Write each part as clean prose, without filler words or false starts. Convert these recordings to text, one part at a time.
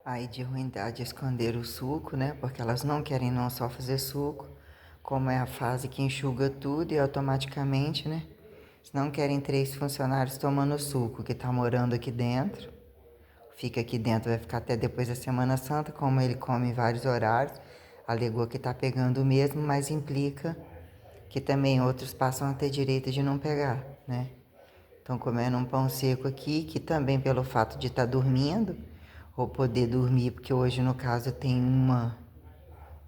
Aí de ruindade esconder o suco, né? Porque elas não querem não só fazer suco, como é a fase que enxuga tudo e automaticamente, né? Se não querem 3 funcionários tomando suco que tá morando aqui dentro, fica aqui dentro, vai ficar até depois da Semana Santa, como ele come em vários horários, alegou que tá pegando o mesmo, mas implica que também outros passam a ter direito de não pegar, né? Estão comendo um pão seco aqui, que também pelo fato de estar dormindo, ou poder dormir, porque hoje no caso tem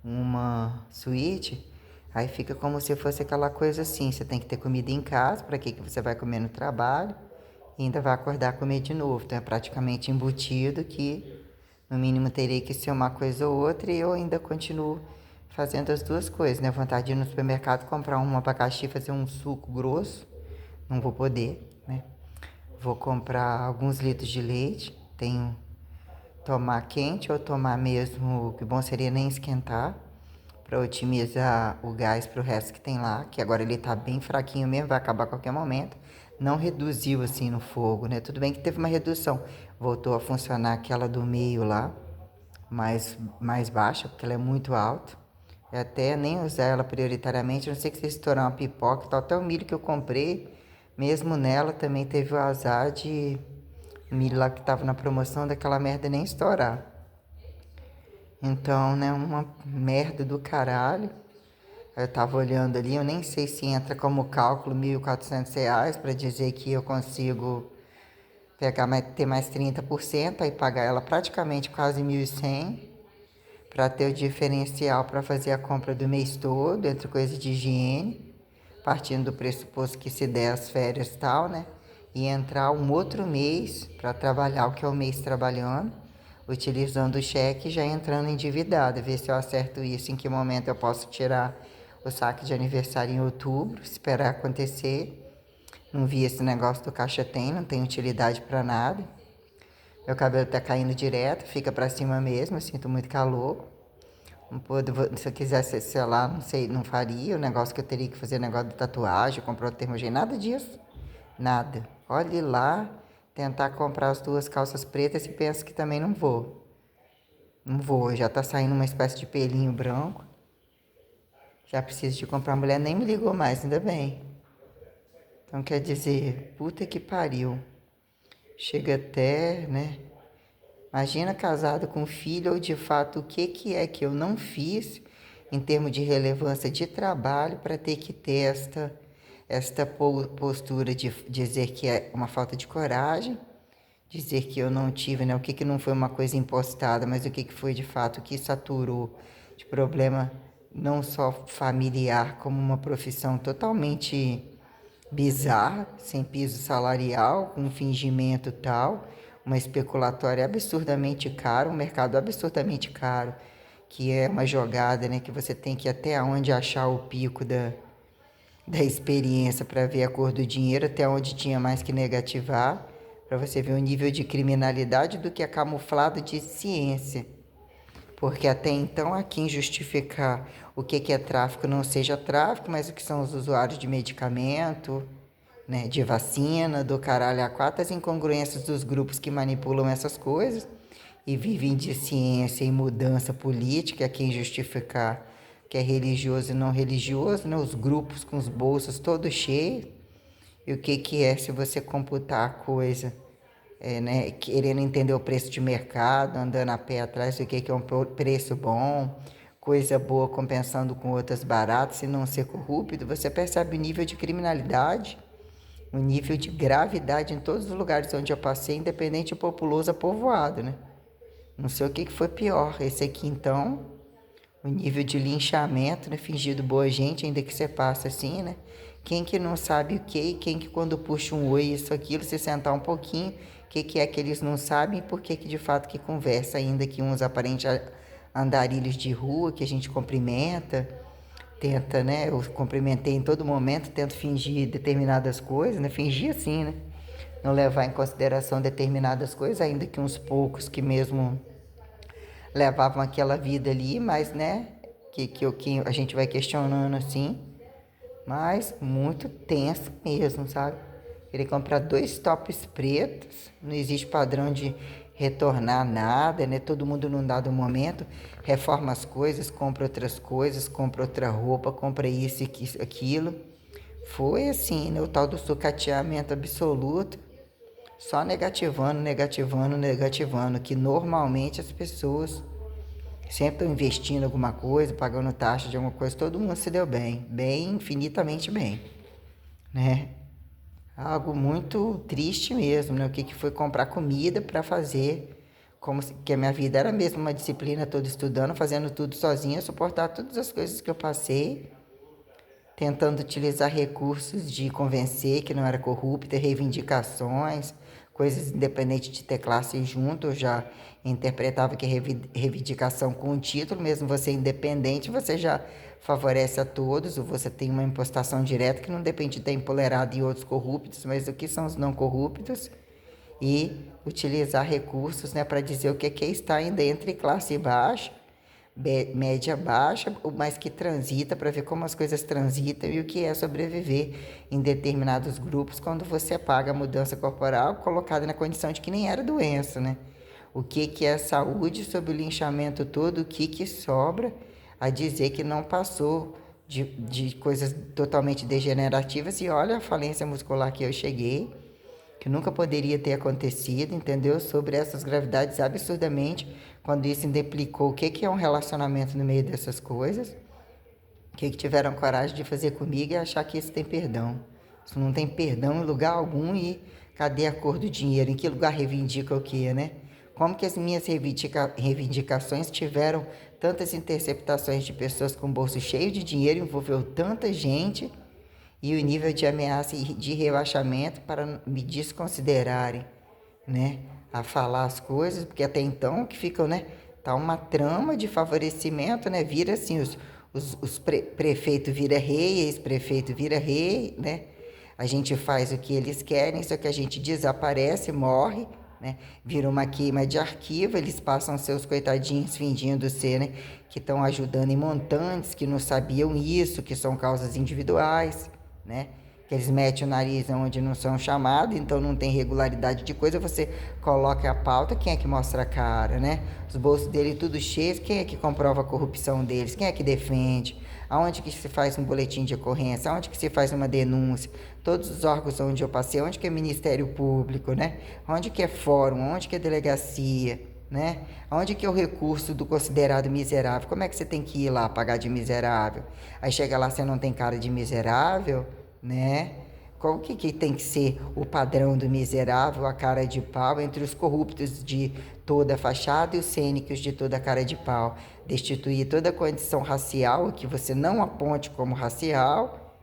uma suíte, aí fica como se fosse aquela coisa assim, você tem que ter comida em casa, para que você vai comer no trabalho, e ainda vai acordar a comer de novo, então é praticamente embutido que no mínimo teria que ser uma coisa ou outra, e eu ainda continuo fazendo as duas coisas, né? Vontade de ir no supermercado comprar um abacaxi, fazer um suco grosso, não vou poder, né? Vou comprar alguns litros de leite, tenho tomar quente ou tomar mesmo, o que bom seria nem esquentar, para otimizar o gás para o resto que tem lá, que agora ele tá bem fraquinho mesmo, vai acabar a qualquer momento. Não reduziu assim no fogo, né? Tudo bem que teve uma redução, voltou a funcionar aquela do meio lá, mais baixa, porque ela é muito alta. Eu até nem usar ela prioritariamente, a não sei que se estourar uma pipoca e tal. Até o milho que eu comprei, mesmo nela, também teve o azar de o milho lá que tava na promoção daquela merda nem estourar. Então, né, uma merda do caralho. Eu tava olhando ali, eu nem sei se entra como cálculo R$ 1.400 para dizer que eu consigo pegar ter mais 30%, aí pagar ela praticamente quase 1.100 para ter o diferencial para fazer a compra do mês todo, entre coisas de higiene, partindo do pressuposto que se der as férias e tal, né? E entrar um outro mês para trabalhar o que é o mês trabalhando, utilizando o cheque, já entrando endividado, ver se eu acerto isso, em que momento eu posso tirar o saque de aniversário em outubro, esperar acontecer. Não vi esse negócio do Caixa Tem, não tem utilidade para nada. Meu cabelo tá caindo direto, fica para cima mesmo, eu sinto muito calor. Se eu quisesse, sei lá, não sei, não faria. O negócio que eu teria que fazer, negócio de tatuagem, comprar o termogênio, nada disso. Nada. Olhe lá, tentar comprar as 2 calças pretas e penso que também não vou. Não vou, já tá saindo uma espécie de pelinho branco. Já preciso de comprar. A mulher nem me ligou mais, ainda bem. Então quer dizer, puta que pariu. Chega até, né? Imagina casado com filho, ou de fato o que é que eu não fiz em termos de relevância de trabalho para ter que ter esta postura de dizer que é uma falta de coragem, dizer que eu não tive, né? O que não foi uma coisa impostada, mas o que foi de fato que saturou de problema não só familiar, como uma profissão totalmente bizarra, sem piso salarial, com um fingimento tal, uma especulatória absurdamente caro, um mercado absurdamente caro, que é uma jogada, né, que você tem que ir até onde achar o pico da experiência para ver a cor do dinheiro, até onde tinha mais que negativar, para você ver o nível de criminalidade do que é camuflado de ciência. Porque até então, a quem justificar o que é tráfico não seja tráfico, mas o que são os usuários de medicamento, né, de vacina, do caralho a quatro, as incongruências dos grupos que manipulam essas coisas e vivem de ciência e mudança política, a quem justificar que é religioso e não religioso, né, os grupos com os bolsos todos cheios, e o que é se você computar a coisa, né, querendo entender o preço de mercado, andando a pé atrás, o que é um preço bom, coisa boa compensando com outras baratas, e não ser corrupto, você percebe o nível de criminalidade, o nível de gravidade em todos os lugares onde eu passei, independente de populoso a povoado, né? Não sei o que foi pior. Esse aqui, então, o nível de linchamento, né? Fingido boa gente, ainda que você passa assim, né? Quem que não sabe o que, quem que quando puxa um oi, isso, aquilo, se sentar um pouquinho, o que é que eles não sabem e por que de fato que conversa, ainda que uns aparentes andarilhos de rua, que a gente cumprimenta, tenta, né? Eu cumprimentei em todo momento, tento fingir determinadas coisas, né? Fingir assim, né? Não levar em consideração determinadas coisas, ainda que uns poucos que mesmo levavam aquela vida ali, mas, né? Que a gente vai questionando assim, mas muito tenso mesmo, sabe? Querer comprar 2 tops pretos, não existe padrão de retornar nada, né? Todo mundo num dado momento reforma as coisas, compra outras coisas, compra outra roupa, compra isso e aquilo. Foi assim, né? O tal do sucateamento absoluto, só negativando, negativando, negativando, que normalmente as pessoas sempre estão investindo em alguma coisa, pagando taxa de alguma coisa, todo mundo se deu bem, bem, infinitamente bem, né? Algo muito triste mesmo, né? O que foi comprar comida para fazer, como se, que a minha vida era mesmo uma disciplina toda estudando, fazendo tudo sozinha, suportar todas as coisas que eu passei, tentando utilizar recursos de convencer que não era corrupta, reivindicações, coisas independentes de ter classe junto, eu já interpretava que reivindicação com o título, mesmo você independente, você já favorece a todos, ou você tem uma impostação direta que não depende de ter empolerado em outros corruptos, mas o que são os não corruptos, e utilizar recursos, né, para dizer o que é estar ainda entre classe baixa, média baixa, mas que transita, para ver como as coisas transitam e o que é sobreviver em determinados grupos quando você paga a mudança corporal colocada na condição de que nem era doença, né? O que é saúde sob o linchamento todo, o que sobra a dizer que não passou de coisas totalmente degenerativas, e olha a falência muscular que eu cheguei, que nunca poderia ter acontecido, entendeu? Sobre essas gravidades absurdamente, quando isso ainda implicou o que é um relacionamento no meio dessas coisas, o que tiveram coragem de fazer comigo e achar que isso tem perdão. Isso não tem perdão em lugar algum, e cadê a cor do dinheiro? Em que lugar reivindica o quê, né? Como que as minhas reivindicações tiveram tantas interceptações de pessoas com bolso cheio de dinheiro, envolveu tanta gente, e o nível de ameaça e de rebaixamento para me desconsiderarem, né, a falar as coisas, porque até então que ficam, né, tá uma trama de favorecimento, né, vira assim, prefeito vira rei, ex-prefeito vira rei, né, a gente faz o que eles querem, só que a gente desaparece, morre, né, vira uma queima de arquivo, eles passam seus coitadinhos fingindo ser, né, que estão ajudando em montantes, que não sabiam isso, que são causas individuais, né? Que eles metem o nariz onde não são chamados, então não tem regularidade de coisa, você coloca a pauta, quem é que mostra a cara, né? Os bolsos dele tudo cheios, quem é que comprova a corrupção deles? Quem é que defende? Aonde que se faz um boletim de ocorrência? Aonde que se faz uma denúncia? Todos os órgãos onde eu passei, onde que é Ministério Público, né? Onde que é fórum? Onde que é delegacia? Né? Onde que é o recurso do considerado miserável? Como é que você tem que ir lá pagar de miserável? Aí chega lá, você não tem cara de miserável, né? Qual que tem que ser o padrão do miserável, a cara de pau, entre os corruptos de toda a fachada e os cênicos de toda a cara de pau? Destituir toda a condição racial, que você não aponte como racial,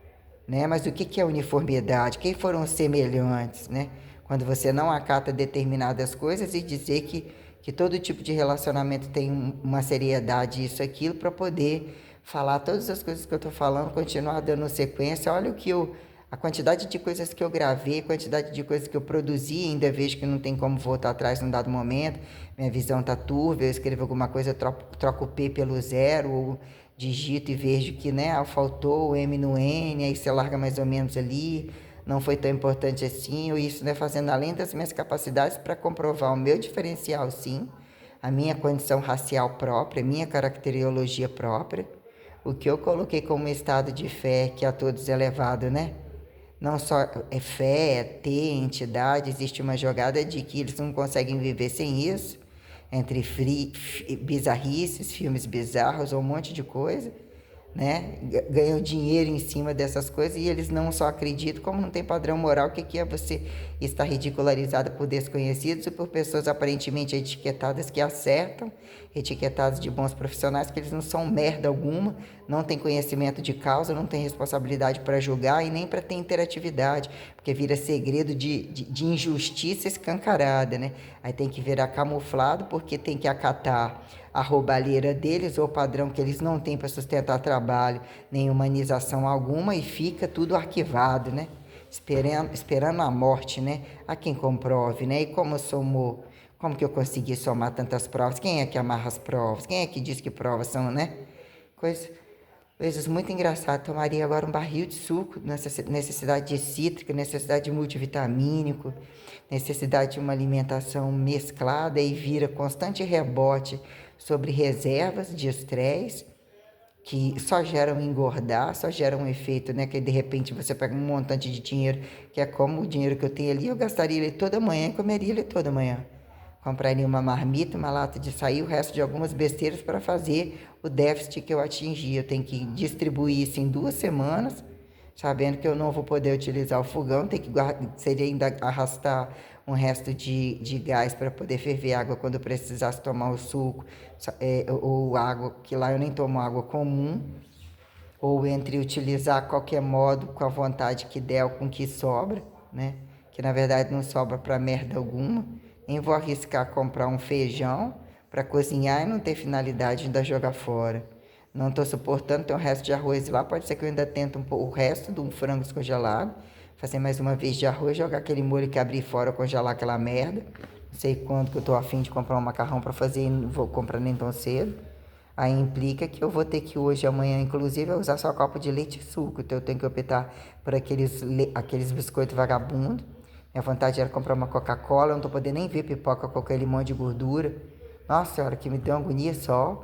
né? Mas o que é uniformidade? Quem foram os semelhantes, né? Quando você não acata determinadas coisas, e dizer que todo tipo de relacionamento tem uma seriedade, isso, aquilo, para poder falar todas as coisas que eu estou falando, continuar dando sequência. Olha a quantidade de coisas que eu gravei, a quantidade de coisas que eu produzi, ainda vejo que não tem como voltar atrás num dado momento, minha visão está turva, eu escrevo alguma coisa, troco o P pelo zero, ou digito e vejo que, né, faltou o M no N, aí você larga mais ou menos ali, não foi tão importante assim, ou isso, né, fazendo além das minhas capacidades para comprovar o meu diferencial, sim, a minha condição racial própria, a minha caracterologia própria, o que eu coloquei como estado de fé que a todos é levado, né? Não só é fé, é ter entidade, existe uma jogada de que eles não conseguem viver sem isso, entre bizarrices, filmes bizarros ou um monte de coisa, né? Ganham dinheiro em cima dessas coisas, e eles não só acreditam, como não tem padrão moral. O que é você estar ridicularizado por desconhecidos e por pessoas aparentemente etiquetadas que acertam, etiquetados de bons profissionais, que eles não são merda alguma, não têm conhecimento de causa, não têm responsabilidade para julgar e nem para ter interatividade, porque vira segredo de injustiça escancarada, né? Aí tem que virar camuflado, porque tem que acatar a roubalheira deles, ou o padrão que eles não têm para sustentar trabalho, nem humanização alguma, e fica tudo arquivado, né? Esperando a morte, né? A quem comprove, né? E como somou? Como que eu consegui somar tantas provas? Quem é que amarra as provas? Quem é que diz que provas são, né? Coisa Coisas muito engraçadas. Tomaria agora um barril de suco, necessidade de cítrica, necessidade de multivitamínico, necessidade de uma alimentação mesclada e vira constante rebote sobre reservas de estresse que só geram engordar, só geram um efeito, né? Que de repente você pega um montante de dinheiro, que é como o dinheiro que eu tenho ali, eu gastaria ele toda manhã e comeria ele toda manhã. Compraria uma marmita, uma lata de açaí, o resto de algumas besteiras para fazer o déficit que eu atingi. Eu tenho que distribuir isso em 2 semanas, sabendo que eu não vou poder utilizar o fogão, tem que seria ainda arrastar um resto de gás para poder ferver água quando eu precisasse tomar o suco, ou água, que lá eu nem tomo água comum, ou entre utilizar a qualquer modo, com a vontade que der ou com o que sobra, né? Que na verdade não sobra para merda alguma. Nem vou arriscar comprar um feijão para cozinhar e não ter finalidade de ainda jogar fora. Não estou suportando ter o resto de arroz lá. Pode ser que eu ainda tente o resto de um frango descongelado. Fazer mais uma vez de arroz, jogar aquele molho que abri fora, congelar aquela merda. Não sei quanto que eu estou afim de comprar um macarrão para fazer e não vou comprar nem tão cedo. Aí implica que eu vou ter que hoje, amanhã, inclusive, usar só copo de leite e suco. Então eu tenho que optar por aqueles biscoitos vagabundos. Minha vontade era comprar uma Coca-Cola, eu não tô podendo nem ver pipoca com aquele monte de gordura. Nossa senhora, que me deu uma agonia só.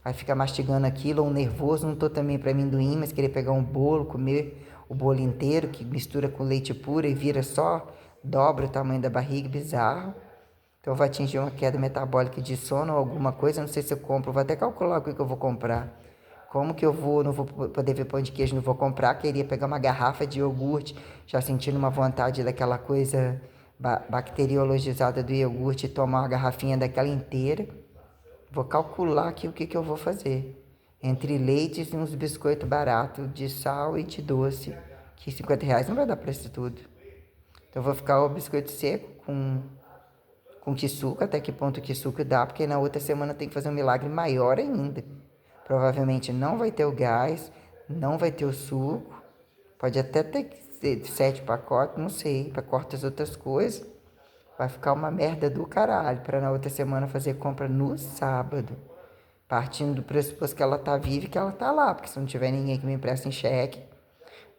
Aí fica mastigando aquilo, um nervoso, não tô também para amendoim, mas querer pegar um bolo, comer o bolo inteiro, que mistura com leite puro e vira só, dobra o tamanho da barriga, bizarro. Então eu vou atingir uma queda metabólica de sono ou alguma coisa, não sei se eu compro, vou até calcular o que eu vou comprar. Como que eu vou, não vou poder ver pão de queijo, não vou comprar, queria pegar uma garrafa de iogurte, já sentindo uma vontade daquela coisa bacteriologizada do iogurte, tomar uma garrafinha daquela inteira. Vou calcular aqui o que eu vou fazer. Entre leites e uns biscoitos baratos, de sal e de doce, que R$ 50 não vai dar para isso tudo. Então eu vou ficar o biscoito seco com que suco, até que ponto que suco dá, porque na outra semana tem que fazer um milagre maior ainda. Provavelmente não vai ter o gás, não vai ter o suco, pode até ter que ser 7 pacotes, não sei, para cortar as outras coisas. Vai ficar uma merda do caralho para na outra semana fazer compra no sábado. Partindo do pressuposto que ela tá viva e que ela tá lá, porque se não tiver ninguém que me empreste em cheque,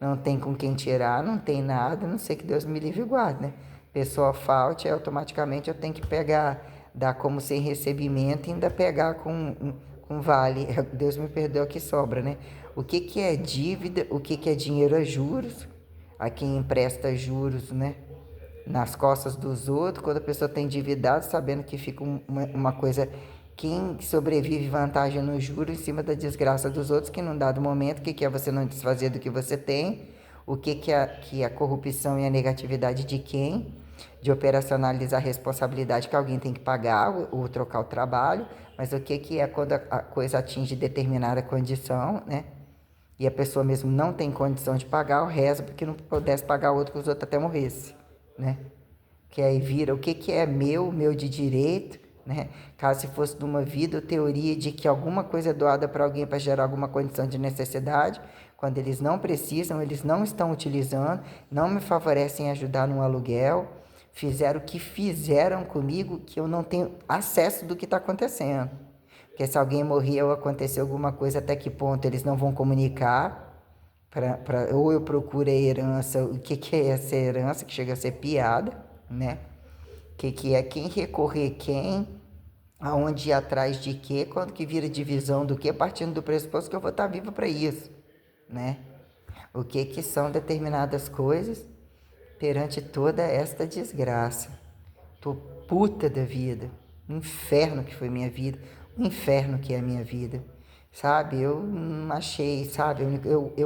não tem com quem tirar, não tem nada, não sei, que Deus me livre e guarde, né? Pessoa falte, aí automaticamente eu tenho que pegar, dar como sem recebimento e ainda pegar com vale. Deus me perdoe o que sobra, né? O que que é dívida, o que que é dinheiro a juros, a quem empresta juros, né? Nas costas dos outros, quando a pessoa está endividada, sabendo que fica uma coisa, quem sobrevive vantagem no juro em cima da desgraça dos outros, que num dado momento, o que é você não desfazer do que você tem, o que é a corrupção e a negatividade de quem, de operacionalizar a responsabilidade que alguém tem que pagar ou trocar o trabalho, mas o que é quando a coisa atinge determinada condição, né? E a pessoa mesmo não tem condição de pagar, o resto porque não pudesse pagar o outro que os outros até morressem, né? Que aí vira o que é meu de direito, né? Caso se fosse de uma vida, teoria de que alguma coisa é doada para alguém para gerar alguma condição de necessidade, quando eles não precisam, eles não estão utilizando, não me favorecem ajudar no aluguel, fizeram o que fizeram comigo, que eu não tenho acesso do que está acontecendo. Porque se alguém morrer ou acontecer alguma coisa, até que ponto eles não vão comunicar, ou eu procuro a herança, o que é essa herança, que chega a ser piada, né? O que é quem recorrer quem, aonde ir atrás de quê, quando que vira divisão do quê, partindo do pressuposto que eu vou estar vivo para isso, né? O que são determinadas coisas perante toda esta desgraça. Tô puta da vida, um inferno que foi minha vida, um inferno que é a minha vida, sabe? Eu não achei, sabe?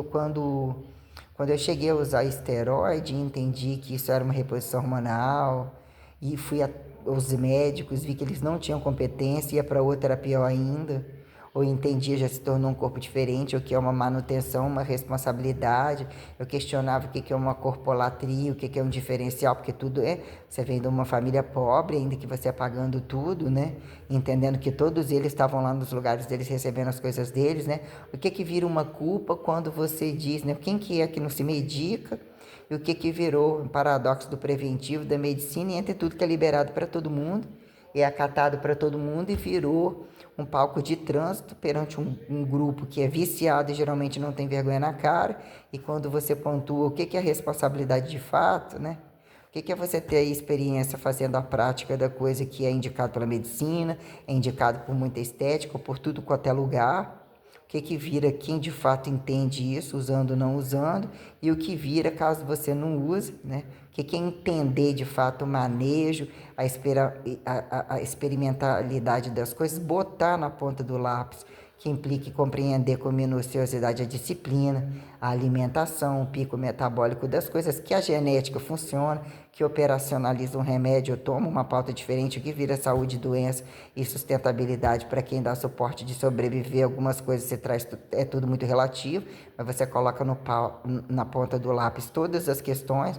Quando eu cheguei a usar esteroide, entendi que isso era uma reposição hormonal e fui aos médicos, vi que eles não tinham competência, ia para outra, era pior ainda. Ou entendia, já se tornou um corpo diferente, o que é uma manutenção, uma responsabilidade. Eu questionava o que é uma corpolatria, o que é um diferencial, porque tudo é. Você vem de uma família pobre, ainda que você é pagando tudo, né? Entendendo que todos eles estavam lá nos lugares deles, recebendo as coisas deles, né? O que vira uma culpa quando você diz, né? Quem que é que não se medica? E o que virou um paradoxo do preventivo, da medicina, e entre tudo que é liberado para todo mundo, é acatado para todo mundo e virou um palco de trânsito perante um grupo que é viciado e geralmente não tem vergonha na cara. E quando você pontua o que é responsabilidade de fato, né? O que é você ter a experiência fazendo a prática da coisa que é indicado pela medicina, é indicado por muita estética, por tudo quanto é lugar. O que vira quem de fato entende isso, usando ou não usando, e o que vira caso você não use, né? O que é entender de fato o manejo, a experimentalidade das coisas, botar na ponta do lápis, que implique compreender com minuciosidade a disciplina, a alimentação, o pico metabólico das coisas, que a genética funciona, que operacionaliza um remédio, toma uma pauta diferente, o que vira saúde, doença e sustentabilidade para quem dá suporte de sobreviver. Algumas coisas você traz, é tudo muito relativo, mas você coloca na ponta do lápis todas as questões,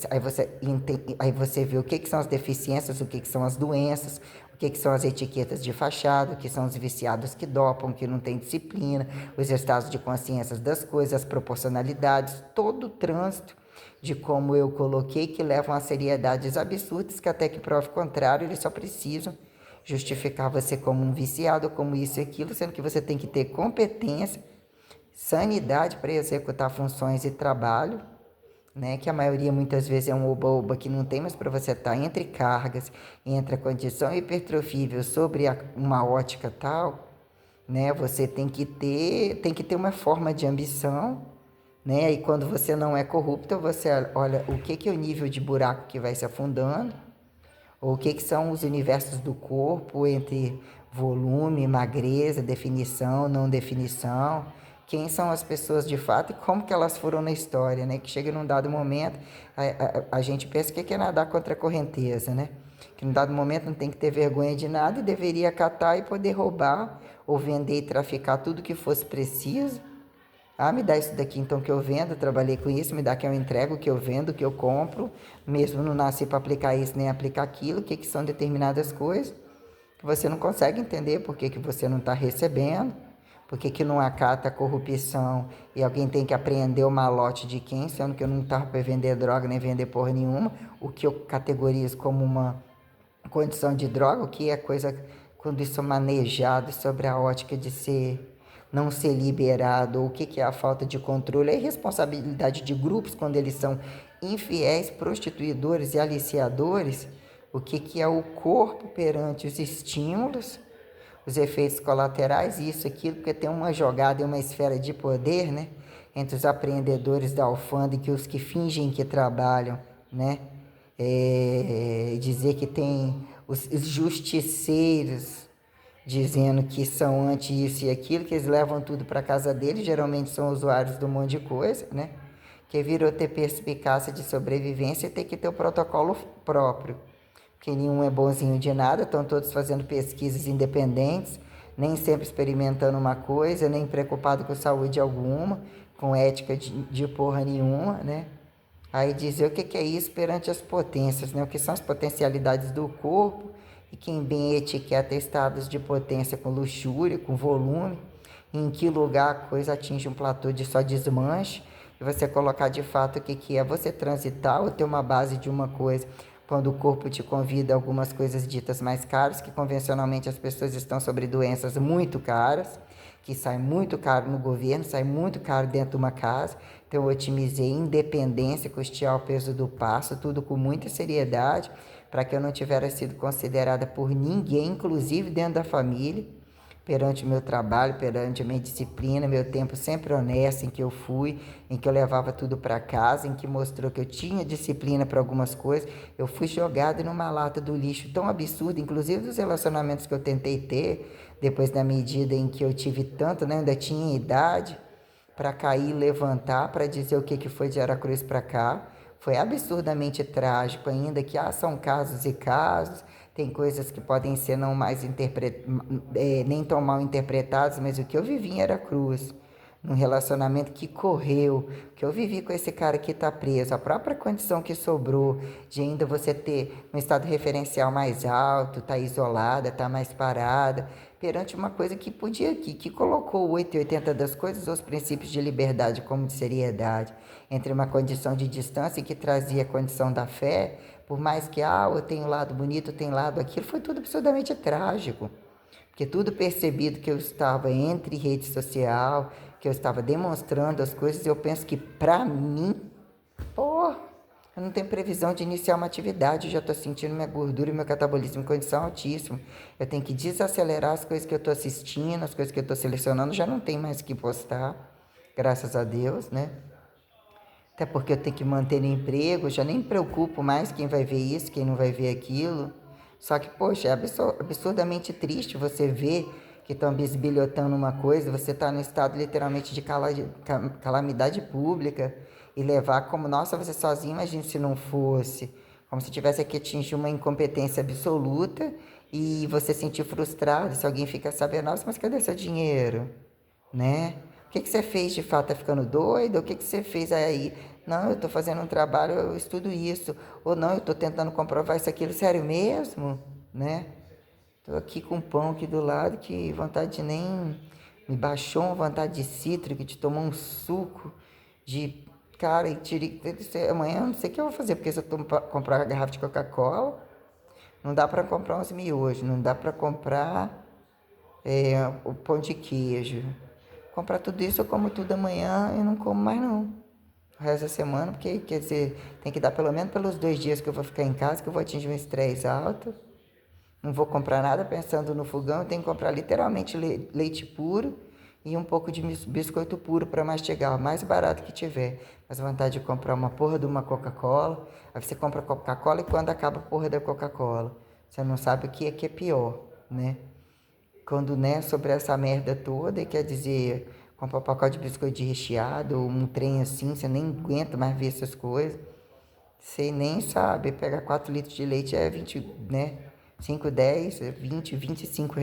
aí você vê o que são as deficiências, o que são as doenças, o que são as etiquetas de fachada, o que são os viciados que dopam, que não tem disciplina, os estados de consciência das coisas, as proporcionalidades, todo o trânsito de como eu coloquei, que levam a seriedades absurdas que até que prove o contrário, eles só precisam justificar você como um viciado, como isso e aquilo, sendo que você tem que ter competência, sanidade para executar funções e trabalho, né, que a maioria muitas vezes é um oba-oba que não tem, mas para você estar entre cargas, entre a condição hipertrofível sobre uma ótica tal, né, você tem que ter uma forma de ambição, né, e quando você não é corrupto, você olha o que é o nível de buraco que vai se afundando, ou o que são os universos do corpo entre volume, magreza, definição, não definição, quem são as pessoas de fato e como que elas foram na história, né? Que chega num dado momento, a gente pensa que é nadar contra a correnteza, né? Que num dado momento não tem que ter vergonha de nada e deveria catar e poder roubar ou vender e traficar tudo que fosse preciso. Ah, me dá isso daqui então que eu vendo, eu trabalhei com isso, me dá que eu entrego, que eu vendo, que eu compro, mesmo não nasci para aplicar isso nem aplicar aquilo, o que são determinadas coisas que você não consegue entender por que você não está recebendo, por que não acata a corrupção e alguém tem que apreender o malote de quem, sendo que eu não estava para vender droga nem vender porra nenhuma, o que eu categorizo como uma condição de droga, o que é coisa quando isso é manejado sobre a ótica de ser não ser liberado, ou o que é a falta de controle, é responsabilidade de grupos quando eles são infiéis, prostituidores e aliciadores, o que é o corpo perante os estímulos, os efeitos colaterais, isso, aquilo, porque tem uma jogada e uma esfera de poder, né, entre os apreendedores da alfândega e os que fingem que trabalham, né, dizer que tem os justiceiros dizendo que são anti isso e aquilo, que eles levam tudo para casa deles, geralmente são usuários de um monte de coisa, né? Que virou ter perspicácia de sobrevivência e ter que ter o protocolo próprio. Porque nenhum é bonzinho de nada, estão todos fazendo pesquisas independentes, nem sempre experimentando uma coisa, nem preocupado com saúde alguma, com ética de porra nenhuma, né? Aí dizer o que é isso perante as potências, né? O que são as potencialidades do corpo, e quem bem etiqueta estados de potência com luxúria, com volume, em que lugar a coisa atinge um platô de só desmanche, e você colocar de fato o que é você transitar ou ter uma base de uma coisa, quando o corpo te convida a algumas coisas ditas mais caras, que convencionalmente as pessoas estão sobre doenças muito caras, que sai muito caro no governo, sai muito caro dentro de uma casa. Então eu otimizei independência, custear o peso do passo, tudo com muita seriedade, para que eu não tivesse sido considerada por ninguém, inclusive dentro da família, perante o meu trabalho, perante a minha disciplina, meu tempo sempre honesto em que eu fui, em que eu levava tudo para casa, em que mostrou que eu tinha disciplina para algumas coisas. Eu fui jogado numa lata do lixo tão absurda, inclusive dos relacionamentos que eu tentei ter, depois da medida em que eu tive tanto, né, ainda tinha idade para cair e levantar, para dizer o que foi de Aracruz para cá. Foi absurdamente trágico, ainda que são casos e casos, tem coisas que podem ser não mais nem tão mal interpretadas, mas o que eu vivi em Aracruz, num relacionamento que correu, que eu vivi com esse cara que está preso, a própria condição que sobrou de ainda você ter um estado referencial mais alto, tá isolada, tá mais parada, perante uma coisa que podia, que colocou 880 das coisas, os princípios de liberdade como de seriedade, entre uma condição de distância que trazia a condição da fé, Por mais que, eu tenho lado bonito, eu tenho lado aquilo, foi tudo absurdamente trágico. Porque tudo percebido que eu estava entre rede social, que eu estava demonstrando as coisas, eu penso que pra mim, pô, eu não tenho previsão de iniciar uma atividade, eu já estou sentindo minha gordura e meu catabolismo em condição altíssima. Eu tenho que desacelerar as coisas que eu estou assistindo, as coisas que eu estou selecionando, já não tem mais o que postar, graças a Deus, né? Até porque eu tenho que manter o emprego, já nem me preocupo mais quem vai ver isso, quem não vai ver aquilo. Só que, poxa, é absurdamente triste você ver que estão bisbilhotando uma coisa, você está no estado literalmente de calamidade pública e levar como, nossa, você sozinho, imagina se não fosse. Como se tivesse que atingir uma incompetência absoluta e você sentir frustrado. Se alguém fica sabendo, nossa, mas cadê seu dinheiro? Né? O que você fez de fato? Tá ficando doido? O que você fez aí? Não, eu estou fazendo um trabalho, eu estudo isso. Ou não, eu estou tentando comprovar isso, aquilo. Sério mesmo? Né? Estou aqui com um pão aqui do lado, que vontade de nem... Me baixou uma vontade de cítrico, de tomar um suco, de... Cara, e amanhã eu não sei o que eu vou fazer, porque se eu comprar uma garrafa de Coca-Cola, não dá para comprar uns miojos, não dá para comprar o pão de queijo. Comprar tudo isso, eu como tudo amanhã e não como mais não. O resto da semana, porque, quer dizer, tem que dar pelo menos pelos 2 dias que eu vou ficar em casa, que eu vou atingir um estresse alto. Não vou comprar nada pensando no fogão, eu tenho que comprar literalmente leite puro e um pouco de biscoito puro para mastigar, o mais barato que tiver. Mas vontade de comprar uma porra de uma Coca-Cola, aí você compra Coca-Cola e quando acaba a porra da Coca-Cola, você não sabe o que é pior, né? Quando, né, sobre essa merda toda, quer dizer, comprar um pacote de biscoito de recheado, um trem assim, você nem aguenta mais ver essas coisas. Você nem sabe, pegar 4 litros de leite é 20, né? 5, 10, 20, R$ 25.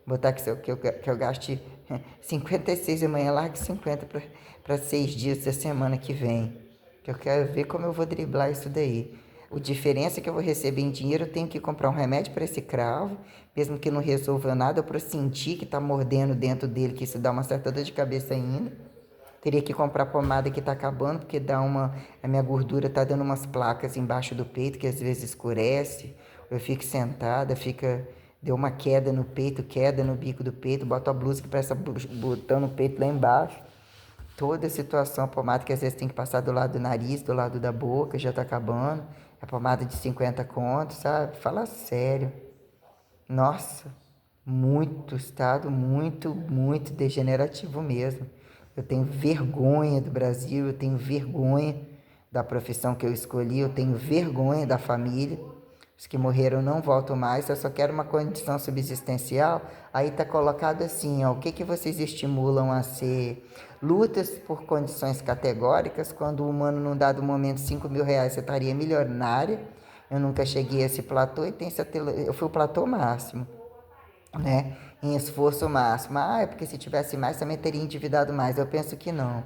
Botar que eu gaste 56 amanhã, largue 50 para 6 dias da semana que vem. Que eu quero ver como eu vou driblar isso daí. A diferença é que eu vou receber em dinheiro, eu tenho que comprar um remédio para esse cravo, mesmo que não resolva nada, para sentir que está mordendo dentro dele, que isso dá uma certa dor de cabeça ainda. Teria que comprar pomada que está acabando, porque a minha gordura está dando umas placas embaixo do peito, que às vezes escurece. Eu fico sentada, deu uma queda no peito, queda no bico do peito, boto a blusa que parece botão no peito lá embaixo. Toda a situação, a pomada que às vezes tem que passar do lado do nariz, do lado da boca, já está acabando. É pomada de 50 contos, sabe? Fala sério. Nossa, muito estado, muito degenerativo mesmo. Eu tenho vergonha do Brasil, eu tenho vergonha da profissão que eu escolhi, eu tenho vergonha da família. Os que morreram não voltam mais, eu só quero uma condição subsistencial. Aí está colocado assim, ó, o que vocês estimulam a ser lutas por condições categóricas, quando o humano num dado momento R$ 5.000 você estaria milionária. Eu nunca cheguei a esse platô e eu fui o platô máximo, né? Em esforço máximo. É porque se tivesse mais também teria endividado mais. Eu penso que não.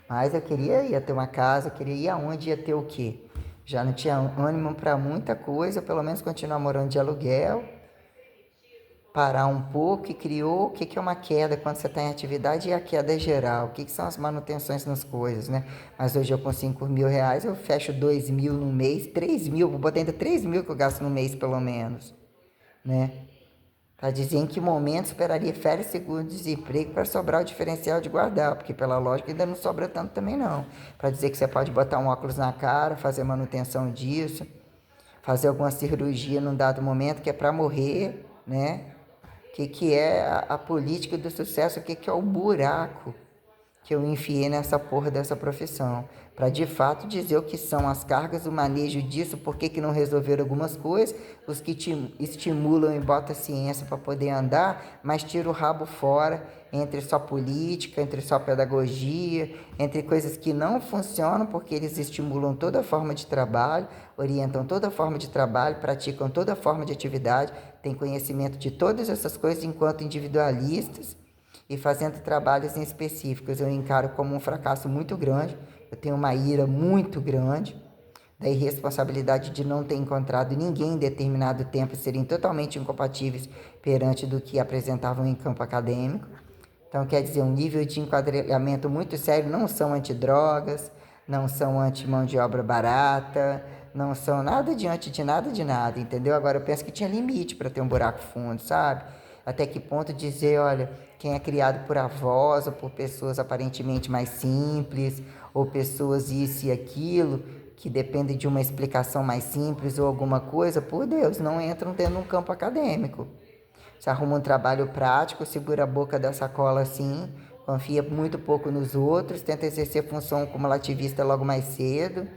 Mas eu ia ter uma casa, eu queria ir aonde ia ter o quê? Já não tinha ânimo para muita coisa, pelo menos continuar morando de aluguel, parar um pouco e criou o que é uma queda quando você está em atividade e a queda é geral. O que são as manutenções nas coisas, né? Mas hoje eu com R$ 5.000 eu fecho 2.000 no mês, 3.000, vou botar ainda 3.000 que eu gasto no mês pelo menos, né? Para dizer em que momento esperaria férias, seguro-desemprego para sobrar o diferencial de guardar, porque pela lógica ainda não sobra tanto também não. Para dizer que você pode botar um óculos na cara, fazer manutenção disso, fazer alguma cirurgia num dado momento que é para morrer, né? O que é a política do sucesso, o que é o buraco que eu enfiei nessa porra dessa profissão, para de fato dizer o que são as cargas, o manejo disso, por que não resolveram algumas coisas, os que te estimulam e botam a ciência para poder andar, mas tira o rabo fora, entre só política, entre só pedagogia, entre coisas que não funcionam, porque eles estimulam toda forma de trabalho, orientam toda forma de trabalho, praticam toda forma de atividade, têm conhecimento de todas essas coisas enquanto individualistas, e fazendo trabalhos em específicos, eu encaro como um fracasso muito grande. Eu tenho uma ira muito grande da irresponsabilidade de não ter encontrado ninguém em determinado tempo serem totalmente incompatíveis perante do que apresentavam em campo acadêmico. Então, quer dizer, um nível de enquadramento muito sério, não são antidrogas, não são anti-mão de obra barata, não são nada diante de nada de nada, entendeu? Agora eu penso que tinha limite para ter um buraco fundo, sabe? Até que ponto dizer, olha, quem é criado por avós ou por pessoas aparentemente mais simples, ou pessoas isso e aquilo, que dependem de uma explicação mais simples ou alguma coisa, por Deus, não entram dentro de um campo acadêmico. Se arruma um trabalho prático, segura a boca da sacola assim, confia muito pouco nos outros, tenta exercer função cumulativista logo mais cedo,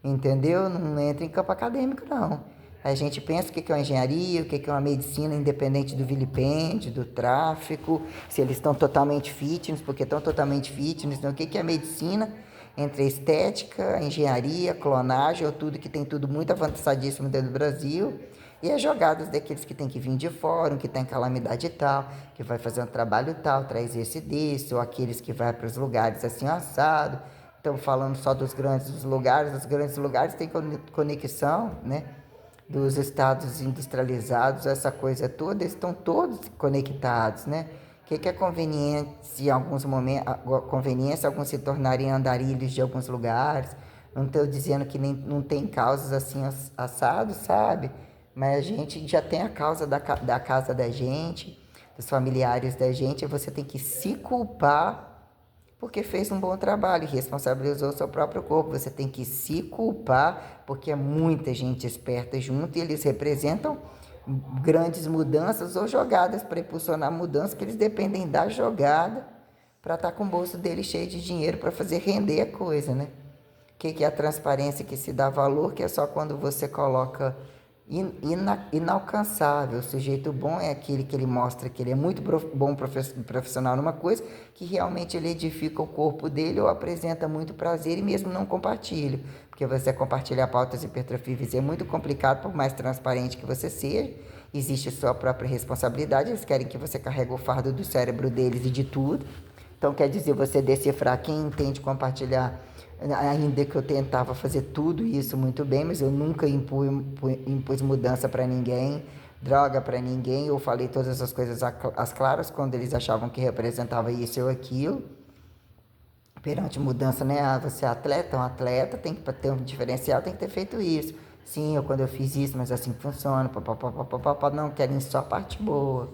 entendeu? Não entra em campo acadêmico, não. A gente pensa o que é uma engenharia, o que é uma medicina, independente do vilipêndio, do tráfico, se eles estão totalmente fitness, porque estão totalmente fitness, então o que é a medicina? Entre a estética, a engenharia, clonagem, ou tudo que tem tudo muito avançadíssimo dentro do Brasil, e as jogadas daqueles que tem que vir de fora, que tem calamidade tal, que vai fazer um trabalho tal, traz esse desse, ou aqueles que vai para os lugares assim assado. Estamos falando só dos grandes lugares, os grandes lugares têm conexão, né? Dos estados industrializados, essa coisa toda, eles estão todos conectados, né? O que é conveniente em alguns momentos, conveniência alguns se tornarem andarilhos de alguns lugares. Não estou dizendo que nem, não tem causas assim assados, sabe? Mas a gente já tem a causa da casa da gente, dos familiares da gente, e você tem que se culpar porque fez um bom trabalho e responsabilizou o seu próprio corpo. Você tem que se culpar porque é muita gente esperta junto e eles representam grandes mudanças ou jogadas para impulsionar mudanças que eles dependem da jogada para estar com o bolso deles cheio de dinheiro para fazer render a coisa, né? O que é a transparência que se dá valor, que é só quando você coloca inalcançável. O sujeito bom é aquele que ele mostra que ele é muito bom profissional numa coisa, que realmente ele edifica o corpo dele ou apresenta muito prazer e mesmo não compartilha. Porque você compartilhar pautas hipertrofíveis é muito complicado, por mais transparente que você seja. Existe sua própria responsabilidade, eles querem que você carregue o fardo do cérebro deles e de tudo. Então, quer dizer, você decifrar quem entende compartilhar, ainda que eu tentava fazer tudo isso muito bem, mas eu nunca impus mudança para ninguém, droga para ninguém, eu falei todas as coisas às claras quando eles achavam que representava isso ou aquilo. Perante mudança, né? Ah, você é atleta, um atleta tem que ter um diferencial, tem que ter feito isso. Sim, quando eu fiz isso, mas assim funciona, papapá, não, querem só a parte boa.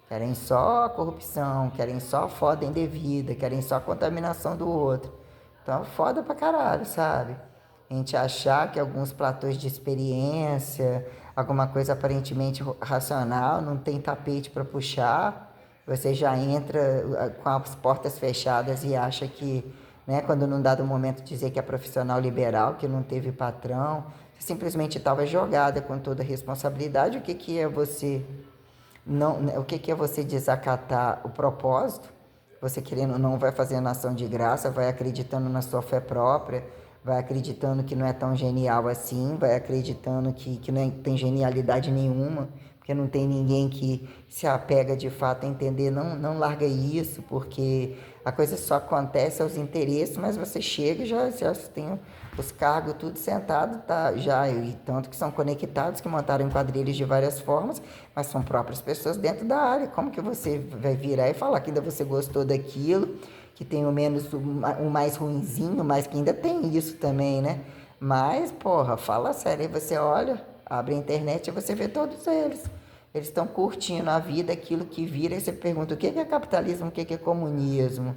Querem só a corrupção, querem só a foda indevida, querem só a contaminação do outro. Então, foda pra caralho, sabe? A gente achar que alguns platôs de experiência, alguma coisa aparentemente racional, não tem tapete para puxar, você já entra com as portas fechadas e acha que, né, quando num dado momento dizer que é profissional liberal, que não teve patrão, você simplesmente estava jogada com toda a responsabilidade. O que é você não, o que é você desacatar o propósito? Você querendo ou não vai fazendo ação de graça, vai acreditando na sua fé própria, vai acreditando que não é tão genial assim, vai acreditando que não tem genialidade nenhuma, porque não tem ninguém que se apega de fato a entender, não larga isso, porque a coisa só acontece aos interesses, mas você chega e já tem os cargos tudo sentado, tá, já, e tanto que são conectados, que montaram em quadrilhas de várias formas, mas são próprias pessoas dentro da área. Como que você vai virar e falar que ainda você gostou daquilo, que tem o menos, o mais ruinzinho, mas que ainda tem isso também, né? Mas, porra, fala sério, aí você olha, abre a internet e você vê todos eles. Eles estão curtindo a vida, aquilo que vira, e você pergunta o que é capitalismo, o que é comunismo,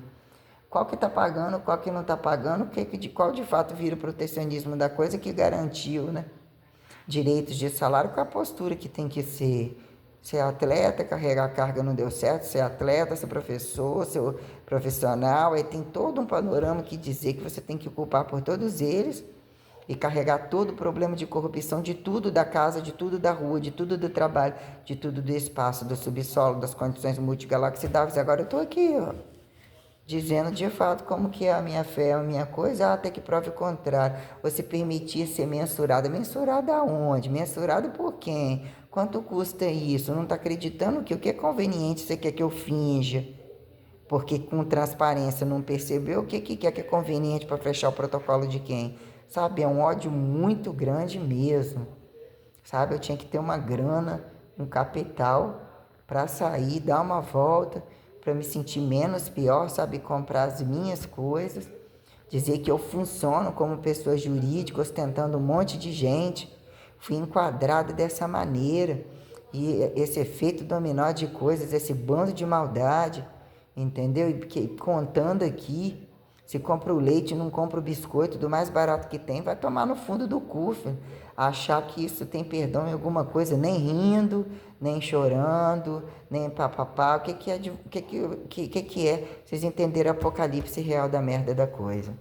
qual que está pagando, qual que não está pagando, qual de fato vira o protecionismo da coisa que garantiu, né? Direitos de salário com a postura que tem que ser. Ser atleta, carregar a carga não deu certo, ser atleta, ser professor, ser profissional, aí tem todo um panorama que dizer que você tem que culpar por todos eles e carregar todo o problema de corrupção de tudo da casa, de tudo da rua, de tudo do trabalho, de tudo do espaço, do subsolo, das condições multigalaxidáveis. Agora eu estou aqui, ó, dizendo de fato como que é a minha fé, a minha coisa, até que prove o contrário. Você permitir ser mensurada. Mensurada aonde? Mensurada por quem? Quanto custa isso? Não está acreditando que o que é conveniente você quer que eu finja? Porque com transparência não percebeu o que é conveniente para fechar o protocolo de quem? Sabe, é um ódio muito grande mesmo. Sabe, eu tinha que ter uma grana, um capital para sair, dar uma volta, para me sentir menos pior, sabe, comprar as minhas coisas, Dizer que eu funciono como pessoa jurídica, ostentando um monte de gente. Fui enquadrado dessa maneira. E esse efeito dominó de coisas, esse bando de maldade, entendeu? E porque, contando aqui, se compra o leite e não compra o biscoito do mais barato que tem, vai tomar no fundo do cu, filho. Achar que isso tem perdão em alguma coisa, nem rindo, nem chorando, nem papapá. O que que é? Vocês entenderam o apocalipse real da merda da coisa?